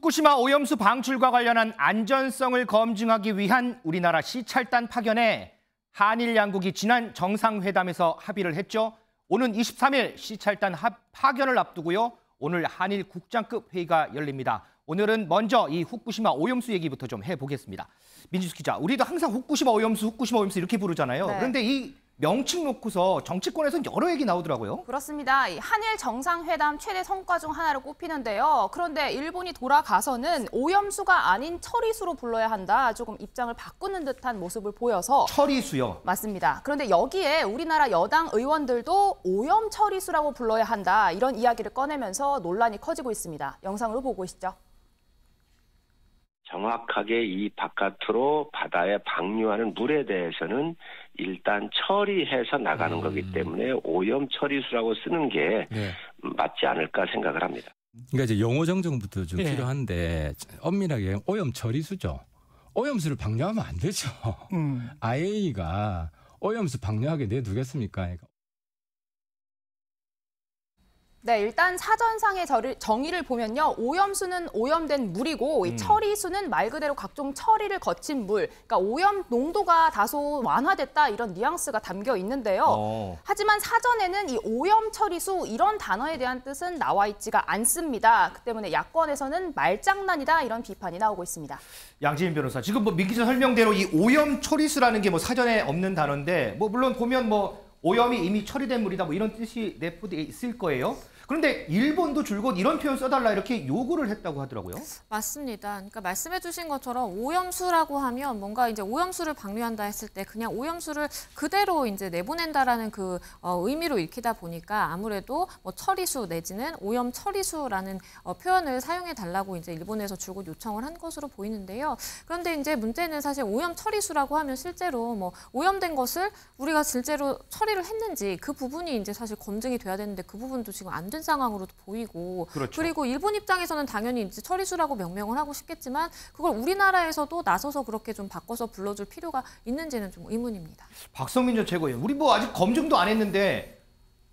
후쿠시마 오염수 방출과 관련한 안전성을 검증하기 위한 우리나라 시찰단 파견에 한일 양국이 지난 정상회담에서 합의를 했죠. 오는 23일 시찰단 파견을 앞두고요. 오늘 한일 국장급 회의가 열립니다. 오늘은 먼저 이 후쿠시마 오염수 얘기부터 좀 해보겠습니다. 민지수 기자, 우리도 항상 후쿠시마 오염수 이렇게 부르잖아요. 네. 그런데 이 명칭 놓고서 정치권에서는 여러 얘기 나오더라고요. 그렇습니다. 한일 정상회담 최대 성과 중 하나로 꼽히는데요. 그런데 일본이 돌아가서는 오염수가 아닌 처리수로 불러야 한다. 조금 입장을 바꾸는 듯한 모습을 보여서. 처리수요? 맞습니다. 그런데 여기에 우리나라 여당 의원들도 오염 처리수라고 불러야 한다. 이런 이야기를 꺼내면서 논란이 커지고 있습니다. 영상으로 보고 오시죠. 정확하게 이 바깥으로 바다에 방류하는 물에 대해서는 일단 처리해서 나가는 거기 때문에 오염 처리수라고 쓰는 게 맞지 않을까 생각을 합니다. 그러니까 이제 용어 정정부터 좀 필요한데 엄밀하게 오염 처리수죠. 오염수를 방류하면 안 되죠. IAEA가 오염수 방류하게 내두겠습니까? 네, 일단 사전상의 정의를 보면요. 오염수는 오염된 물이고 이 처리수는 말 그대로 각종 처리를 거친 물. 그러니까 오염 농도가 다소 완화됐다 이런 뉘앙스가 담겨 있는데요. 하지만 사전에는 이 오염 처리수 이런 단어에 대한 뜻은 나와 있지가 않습니다. 그 때문에 야권에서는 말장난이다 이런 비판이 나오고 있습니다. 양지민 변호사, 지금 민 기자 설명대로 이 오염 처리수라는 게 사전에 없는 단어인데 물론 보면 오염이 이미 처리된 물이다 이런 뜻이 내포되어 있을 거예요. 그런데 일본도 줄곧 이런 표현 써달라 이렇게 요구를 했다고 하더라고요. 맞습니다. 그러니까 말씀해 주신 것처럼 오염수라고 하면 뭔가 이제 오염수를 방류한다 했을 때 그냥 오염수를 그대로 이제 내보낸다라는 그 의미로 읽히다 보니까 아무래도 처리수 내지는 오염 처리수라는 표현을 사용해 달라고 이제 일본에서 줄곧 요청을 한 것으로 보이는데요. 그런데 이제 문제는 사실 오염 처리수라고 하면 실제로 오염된 것을 우리가 실제로 처리를 했는지 그 부분이 이제 사실 검증이 돼야 되는데 그 부분도 지금 안 된 상황으로도 보이고 그렇죠. 그리고 일본 입장에서는 당연히 이제 처리수라고 명명을 하고 싶겠지만 그걸 우리나라에서도 나서서 그렇게 좀 바꿔서 불러줄 필요가 있는지는 좀 의문입니다. 박성민 전 최고위원, 우리 아직 검증도 안 했는데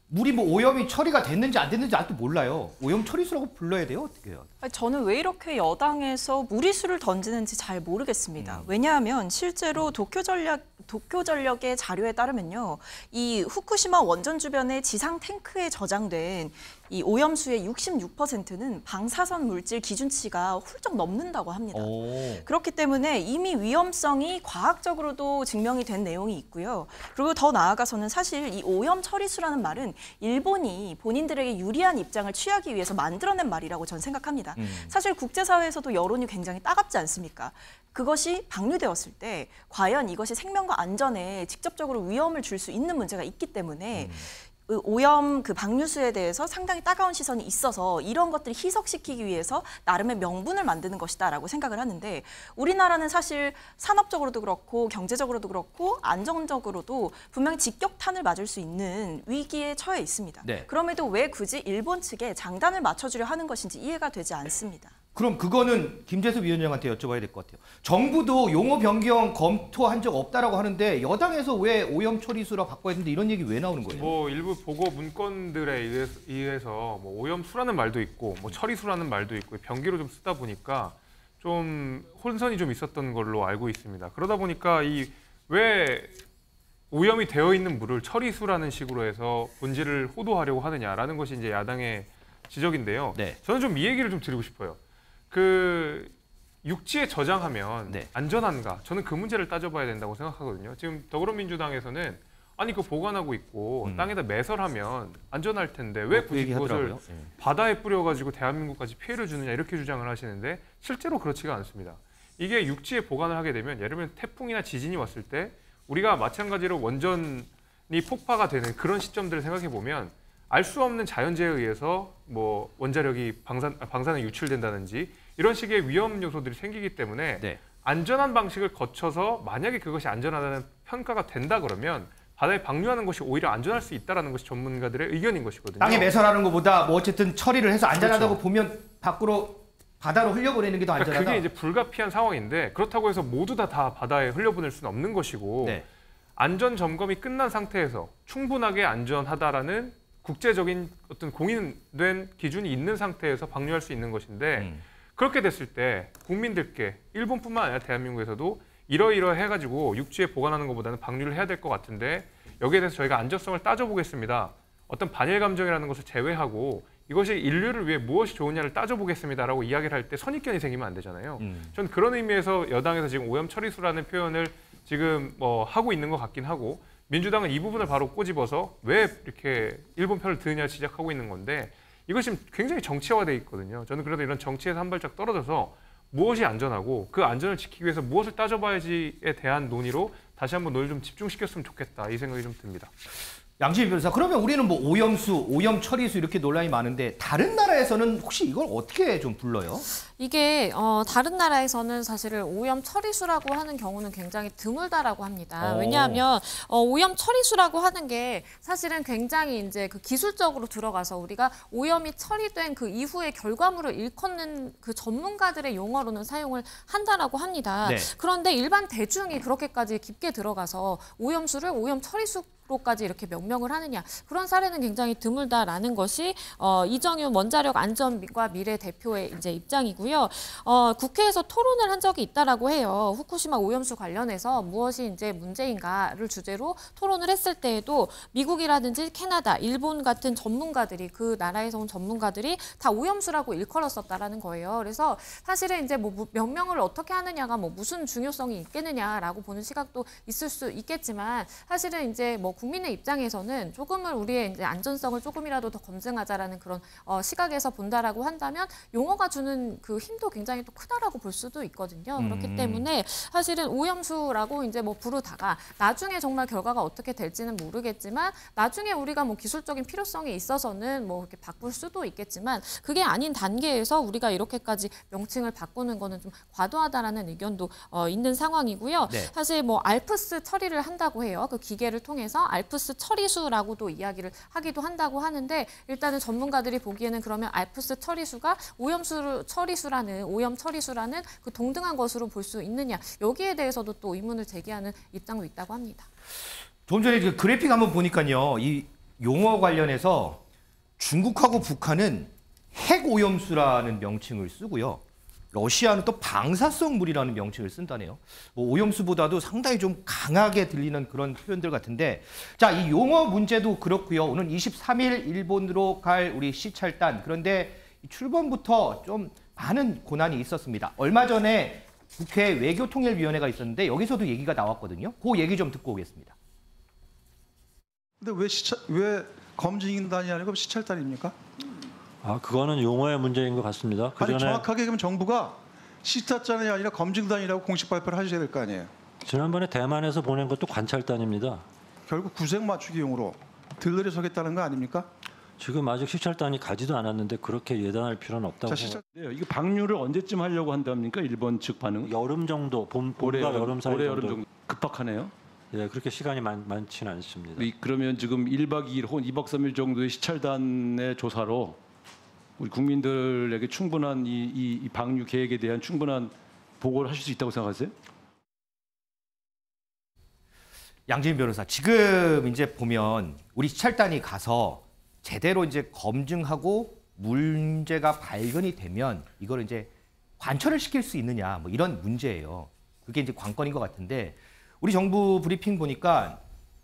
물이 오염이 처리가 됐는지 안 됐는지 아직도 몰라요. 오염 처리수라고 불러야 돼요? 어떻게 해요? 저는 왜 이렇게 여당에서 무리수를 던지는지 잘 모르겠습니다. 왜냐하면 실제로 도쿄전력의 자료에 따르면요. 이 후쿠시마 원전 주변의 지상 탱크에 저장된 이 오염수의 66%는 방사선 물질 기준치가 훌쩍 넘는다고 합니다. 그렇기 때문에 이미 위험성이 과학적으로도 증명이 된 내용이 있고요. 그리고 더 나아가서는 사실 이 오염 처리수라는 말은 일본이 본인들에게 유리한 입장을 취하기 위해서 만들어낸 말이라고 저는 생각합니다. 사실 국제사회에서도 여론이 굉장히 따갑지 않습니까? 그것이 방류되었을 때 과연 이것이 생명과 안전에 직접적으로 위험을 줄 수 있는 문제가 있기 때문에 오염 방류수에 대해서 상당히 따가운 시선이 있어서 이런 것들을 희석시키기 위해서 나름의 명분을 만드는 것이다라고 생각을 하는데 우리나라는 사실 산업적으로도 그렇고 경제적으로도 그렇고 안정적으로도 분명히 직격탄을 맞을 수 있는 위기에 처해 있습니다. 그럼에도 왜 굳이 일본 측에 장단을 맞춰주려 하는 것인지 이해가 되지 않습니다. 그럼 그거는 김재섭 위원장한테 여쭤봐야 될 것 같아요. 정부도 용어 변경 검토한 적 없다라고 하는데 여당에서 왜 오염 처리수라 바꿔야 되는데 이런 얘기 왜 나오는 거예요? 일부 보고 문건들에 의해서 오염수라는 말도 있고 처리수라는 말도 있고 변기로 좀 쓰다 보니까 좀 혼선이 좀 있었던 걸로 알고 있습니다. 그러다 보니까 왜 오염이 되어 있는 물을 처리수라는 식으로 해서 본질을 호도하려고 하느냐라는 것이 이제 야당의 지적인데요. 저는 좀 이 얘기를 좀 드리고 싶어요. 육지에 저장하면 안전한가? 저는 그 문제를 따져봐야 된다고 생각하거든요. 지금 더불어민주당에서는 아니 보관하고 있고 땅에다 매설하면 안전할 텐데 왜 굳이 그것을 바다에 뿌려가지고 대한민국까지 피해를 주느냐 이렇게 주장을 하시는데 실제로 그렇지가 않습니다. 이게 육지에 보관을 하게 되면 예를 들면 태풍이나 지진이 왔을 때 우리가 마찬가지로 원전이 폭파가 되는 그런 시점들을 생각해 보면 알 수 없는 자연재해에 의해서 원자력이 방사능이 유출된다든지 이런 식의 위험 요소들이 생기기 때문에 안전한 방식을 거쳐서 만약에 그것이 안전하다는 평가가 된다 그러면 바다에 방류하는 것이 오히려 안전할 수 있다는 것이 전문가들의 의견인 것이거든요. 땅에 매설하는 것보다 어쨌든 처리를 해서 안전하다고 보면 바다로 흘려보내는 게 더 안전하다. 그게 이제 불가피한 상황인데 그렇다고 해서 모두 다 바다에 흘려보낼 수는 없는 것이고 안전 점검이 끝난 상태에서 충분하게 안전하다라는 국제적인 어떤 공인된 기준이 있는 상태에서 방류할 수 있는 것인데 그렇게 됐을 때 국민들께 일본뿐만 아니라 대한민국에서도 이러이러해가지고 육지에 보관하는 것보다는 방류를 해야 될 것 같은데 여기에 대해서 저희가 안전성을 따져보겠습니다. 어떤 반일 감정이라는 것을 제외하고 이것이 인류를 위해 무엇이 좋으냐를 따져보겠습니다라고 이야기를 할 때 선입견이 생기면 안 되잖아요. 저는 그런 의미에서 여당에서 지금 오염 처리수라는 표현을 지금 하고 있는 것 같긴 하고 민주당은 이 부분을 바로 꼬집어서 왜 이렇게 일본 편을 드느냐 지적하고 있는 건데 이것이 굉장히 정치화돼 있거든요. 저는 그래도 이런 정치에서 한 발짝 떨어져서 무엇이 안전하고 그 안전을 지키기 위해서 무엇을 따져봐야지에 대한 논의로 다시 한번 논의를 좀 집중시켰으면 좋겠다 이 생각이 좀 듭니다. 양지민 변호사, 그러면 우리는 뭐 오염수, 오염 처리수 이렇게 논란이 많은데 다른 나라에서는 혹시 이걸 어떻게 좀 불러요? 이게 다른 나라에서는 사실은 오염 처리수라고 하는 경우는 굉장히 드물다라고 합니다. 왜냐하면 오염 처리수라고 하는 게 사실은 굉장히 이제 그 기술적으로 들어가서 우리가 오염이 처리된 그 이후의 결과물을 일컫는 그 전문가들의 용어로는 사용을 한다라고 합니다. 네. 그런데 일반 대중이 그렇게까지 깊게 들어가서 오염수를 오염 처리수 로까지 이렇게 명명을 하느냐, 그런 사례는 굉장히 드물다라는 것이 이정윤 원자력 안전과 미래 대표의 이제 입장이고요. 국회에서 토론을 한 적이 있다라고 해요. 후쿠시마 오염수 관련해서 무엇이 이제 문제인가를 주제로 토론을 했을 때에도 미국이라든지 캐나다, 일본 같은 전문가들이 그 나라에서 온 전문가들이 다 오염수라고 일컬었었다라는 거예요. 그래서 사실은 이제 뭐 명명을 어떻게 하느냐가 뭐 무슨 중요성이 있겠느냐라고 보는 시각도 있을 수 있겠지만 사실은 이제 뭐 국민의 입장에서는 조금은 우리의 이제 안전성을 조금이라도 더 검증하자라는 그런 시각에서 본다라고 한다면 용어가 주는 그 힘도 굉장히 또 크다라고 볼 수도 있거든요. 그렇기 때문에 사실은 오염수라고 이제 뭐 부르다가 나중에 정말 결과가 어떻게 될지는 모르겠지만 나중에 우리가 뭐 기술적인 필요성이 있어서는 뭐 이렇게 바꿀 수도 있겠지만 그게 아닌 단계에서 우리가 이렇게까지 명칭을 바꾸는 거는 좀 과도하다라는 의견도 있는 상황이고요. 네. 사실 뭐 알프스 처리를 한다고 해요. 그 기계를 통해서 알프스 처리수라고도 이야기를 하기도 한다고 하는데 일단은 전문가들이 보기에는 그러면 알프스 처리수가 오염 처리수라는 그 동등한 것으로 볼 수 있느냐, 여기에 대해서도 또 의문을 제기하는 입장도 있다고 합니다. 좀 전에 그 그래픽 한번 보니까요, 이 용어 관련해서 중국하고 북한은 핵 오염수라는 명칭을 쓰고요. 러시아는 또 방사성 물이라는 명칭을 쓴다네요. 뭐 오염수보다도 상당히 좀 강하게 들리는 그런 표현들 같은데, 자, 이 용어 문제도 그렇고요. 오늘 23일 일본으로 갈 우리 시찰단, 그런데 출범부터 좀 많은 고난이 있었습니다. 얼마 전에 국회 외교통일위원회가 있었는데 여기서도 얘기가 나왔거든요. 그 얘기 좀 듣고 오겠습니다. 근데 왜 검증단이 아니고 시찰단입니까? 그거는 용어의 문제인 것 같습니다. 아니, 정확하게 그럼 정부가 시찰단이 아니라 검증단이라고 공식 발표를 하셔야 될 거 아니에요. 지난번에 대만에서 보낸 것도 관찰단입니다. 결국 구색 맞추기용으로 들러리 서겠다는 거 아닙니까? 지금 아직 시찰단이 가지도 않았는데 그렇게 예단할 필요는 없다고 생각해요. 이거 방류를 언제쯤 하려고 한답니까? 일본 측 반응? 여름 정도, 봄과 여름 사이 올해 정도. 여름 정도. 급박하네요. 예, 그렇게 시간이 많지는 않습니다. 그러면 지금 1박 2일 혹은 2박 3일 정도의 시찰단의 조사로 우리 국민들에게 충분한 이 방류 계획에 대한 충분한 보고를 하실 수 있다고 생각하세요? 양지민 변호사, 지금 이제 보면 우리 시찰단이 가서 제대로 이제 검증하고 문제가 발견이 되면 이걸 이제 관철을 시킬 수 있느냐, 뭐 이런 문제예요. 그게 이제 관건인 것 같은데, 우리 정부 브리핑 보니까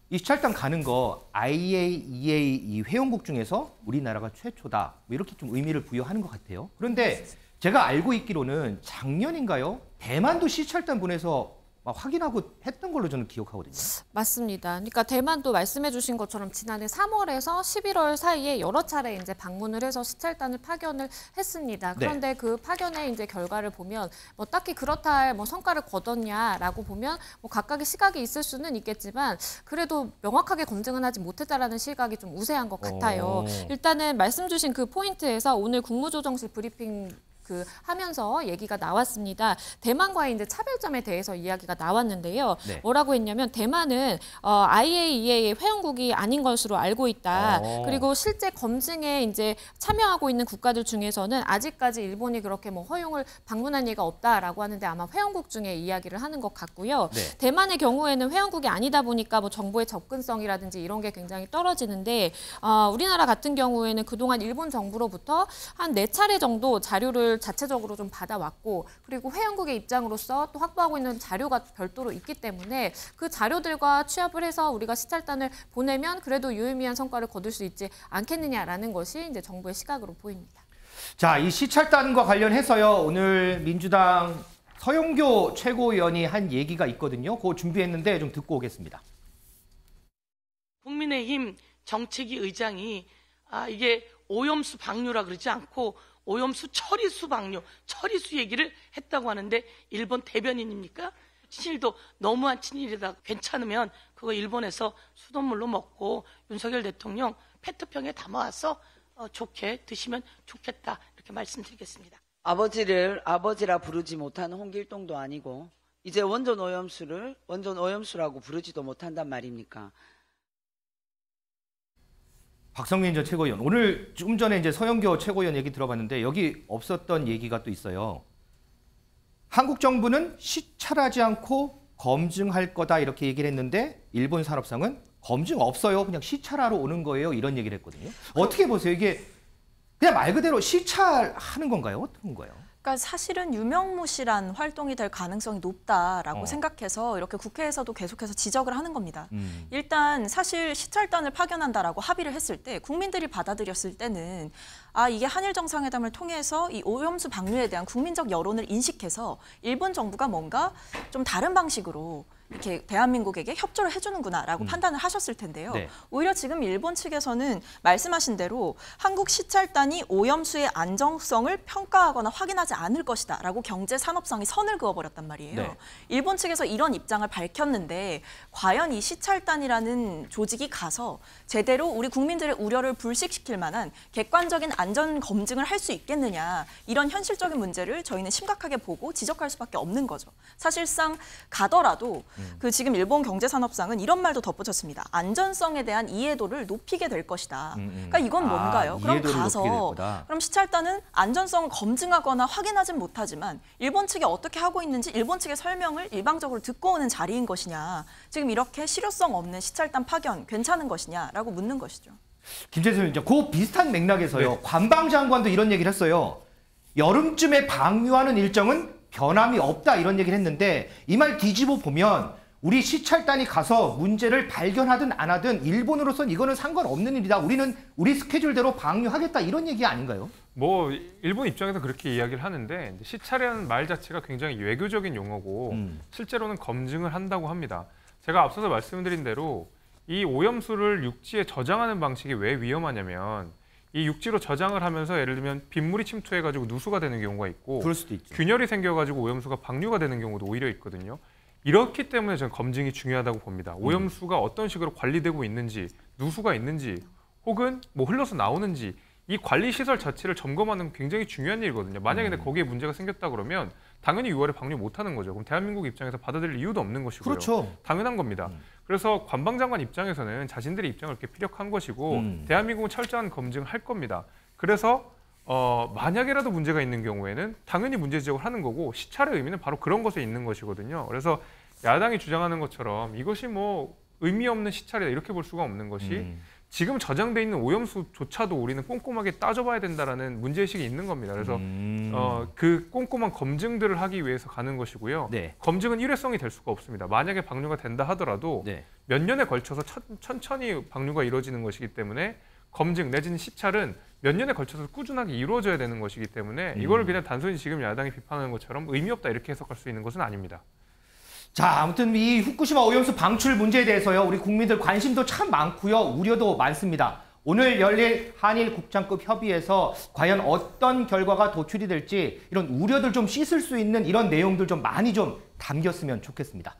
이 시찰단 가는 거 IAEA 이 회원국 중에서 우리나라가 최초다, 뭐 이렇게 좀 의미를 부여하는 것 같아요. 그런데 제가 알고 있기로는 작년인가요? 대만도 시찰단 보내서 확인하고 했던 걸로 저는 기억하거든요. 맞습니다. 그러니까 대만도 말씀해 주신 것처럼 지난해 3월에서 11월 사이에 여러 차례 이제 방문을 해서 시찰단을 파견을 했습니다. 그런데 네. 그 파견의 이제 결과를 보면 뭐 딱히 그렇다 할 뭐 성과를 거뒀냐라고 보면 뭐 각각의 시각이 있을 수는 있겠지만 그래도 명확하게 검증은 하지 못했다라는 시각이 좀 우세한 것 같아요. 일단은 말씀 주신 그 포인트에서 오늘 국무조정실 브리핑 하면서 얘기가 나왔습니다. 대만과의 이제 차별점에 대해서 이야기가 나왔는데요. 네. 뭐라고 했냐면 대만은 IAEA의 회원국이 아닌 것으로 알고 있다. 그리고 실제 검증에 이제 참여하고 있는 국가들 중에서는 아직까지 일본이 그렇게 뭐 허용을 방문한 예가 없다라고 하는데 아마 회원국 중에 이야기를 하는 것 같고요. 네. 대만의 경우에는 회원국이 아니다 보니까 뭐 정보의 접근성이라든지 이런 게 굉장히 떨어지는데 우리나라 같은 경우에는 그동안 일본 정부로부터 한 4차례 정도 자료를 보고를 자체적으로 좀 받아왔고 그리고 회원국의 입장으로서 또 확보하고 있는 자료가 별도로 있기 때문에 그 자료들과 취합을 해서 우리가 시찰단을 보내면 그래도 유의미한 성과를 거둘 수 있지 않겠느냐라는 것이 이제 정부의 시각으로 보입니다. 자, 이 시찰단과 관련해서요. 오늘 민주당 서영교 최고위원이 한 얘기가 있거든요. 그거 준비했는데 좀 듣고 오겠습니다. 국민의힘 정책위 의장이 이게 오염수 방류라 그러지 않고 오염수 처리수 방류, 처리수 얘기를 했다고 하는데 일본 대변인입니까? 친일도 너무한 친일이다 괜찮으면 그거 일본에서 수돗물로 먹고 윤석열 대통령 페트병에 담아와서 좋게 드시면 좋겠다 이렇게 말씀드리겠습니다. 아버지를 아버지라 부르지 못하는 홍길동도 아니고 이제 원전 오염수라고 부르지도 못한단 말입니까? 박성민 전 최고위원, 오늘 좀 전에 이제 서영교 최고위원 얘기 들어봤는데 여기 없었던 얘기가 또 있어요. 한국 정부는 시찰하지 않고 검증할 거다 이렇게 얘기를 했는데 일본 산업상은 검증 없어요. 그냥 시찰하러 오는 거예요. 이런 얘기를 했거든요. 어떻게 보세요? 이게 그냥 말 그대로 시찰하는 건가요? 어떤 거예요? 그러니까 사실은 유명무실한 활동이 될 가능성이 높다라고 생각해서 이렇게 국회에서도 계속해서 지적을 하는 겁니다. 일단 사실 시찰단을 파견한다라고 합의를 했을 때 국민들이 받아들였을 때는 이게 한일 정상회담을 통해서 이 오염수 방류에 대한 국민적 여론을 인식해서 일본 정부가 뭔가 좀 다른 방식으로 이렇게 대한민국에게 협조를 해주는구나라고 판단을 하셨을 텐데요. 네. 오히려 지금 일본 측에서는 말씀하신 대로 한국 시찰단이 오염수의 안정성을 평가하거나 확인하지 않을 것이다라고 경제산업성이 선을 그어버렸단 말이에요. 네. 일본 측에서 이런 입장을 밝혔는데 과연 이 시찰단이라는 조직이 가서 제대로 우리 국민들의 우려를 불식시킬 만한 객관적인 안전 검증을 할 수 있겠느냐 이런 현실적인 문제를 저희는 심각하게 보고 지적할 수밖에 없는 거죠. 사실상 가더라도 그 지금 일본 경제산업상은 이런 말도 덧붙였습니다. 안전성에 대한 이해도를 높이게 될 것이다. 그러니까 이건 뭔가요? 그럼 가서 그럼 시찰단은 안전성을 검증하거나 확인하진 못하지만 일본 측이 어떻게 하고 있는지 일본 측의 설명을 일방적으로 듣고 오는 자리인 것이냐. 지금 이렇게 실효성 없는 시찰단 파견 괜찮은 것이냐라고 묻는 것이죠. 김재선 위원장, 그 비슷한 맥락에서요. 네. 관방장관도 이런 얘기를 했어요. 여름쯤에 방류하는 일정은 변함이 없다 이런 얘기를 했는데 이 말 뒤집어 보면 우리 시찰단이 가서 문제를 발견하든 안 하든 일본으로선 이거는 상관없는 일이다. 우리는 우리 스케줄대로 방류하겠다 이런 얘기 아닌가요? 뭐 일본 입장에서 그렇게 이야기를 하는데 시찰이라는 말 자체가 굉장히 외교적인 용어고 실제로는 검증을 한다고 합니다. 제가 앞서서 말씀드린 대로 이 오염수를 육지에 저장하는 방식이 왜 위험하냐면 이 육지로 저장을 하면서 예를 들면 빗물이 침투해가지고 누수가 되는 경우가 있고 그럴 수도 있죠. 균열이 생겨가지고 오염수가 방류가 되는 경우도 오히려 있거든요. 이렇기 때문에 저는 검증이 중요하다고 봅니다. 오염수가 어떤 식으로 관리되고 있는지, 누수가 있는지, 혹은 뭐 흘러서 나오는지 이 관리 시설 자체를 점검하는 굉장히 중요한 일이거든요. 만약에 근데 거기에 문제가 생겼다 그러면 당연히 6월에 방류 못하는 거죠. 그럼 대한민국 입장에서 받아들일 이유도 없는 것이고요. 그렇죠. 당연한 겁니다. 그래서 관방장관 입장에서는 자신들의 입장을 이렇게 피력한 것이고 대한민국은 철저한 검증을 할 겁니다. 그래서 만약에라도 문제가 있는 경우에는 당연히 문제 지적을 하는 거고 시찰의 의미는 바로 그런 것에 있는 것이거든요. 그래서 야당이 주장하는 것처럼 이것이 뭐 의미 없는 시찰이다 이렇게 볼 수가 없는 것이 지금 저장돼 있는 오염수조차도 우리는 꼼꼼하게 따져봐야 된다라는 문제의식이 있는 겁니다. 그래서 그 꼼꼼한 검증들을 하기 위해서 가는 것이고요. 네. 검증은 일회성이 될 수가 없습니다. 만약에 방류가 된다 하더라도 네. 몇 년에 걸쳐서 천천히 방류가 이루어지는 것이기 때문에 검증 내지는 시찰은 몇 년에 걸쳐서 꾸준하게 이루어져야 되는 것이기 때문에 이걸 그냥 단순히 지금 야당이 비판하는 것처럼 의미 없다 이렇게 해석할 수 있는 것은 아닙니다. 자, 아무튼 이 후쿠시마 오염수 방출 문제에 대해서요. 우리 국민들 관심도 참 많고요. 우려도 많습니다. 오늘 열릴 한일 국장급 협의에서 과연 어떤 결과가 도출이 될지 이런 우려들 좀 씻을 수 있는 이런 내용들 좀 많이 좀 담겼으면 좋겠습니다.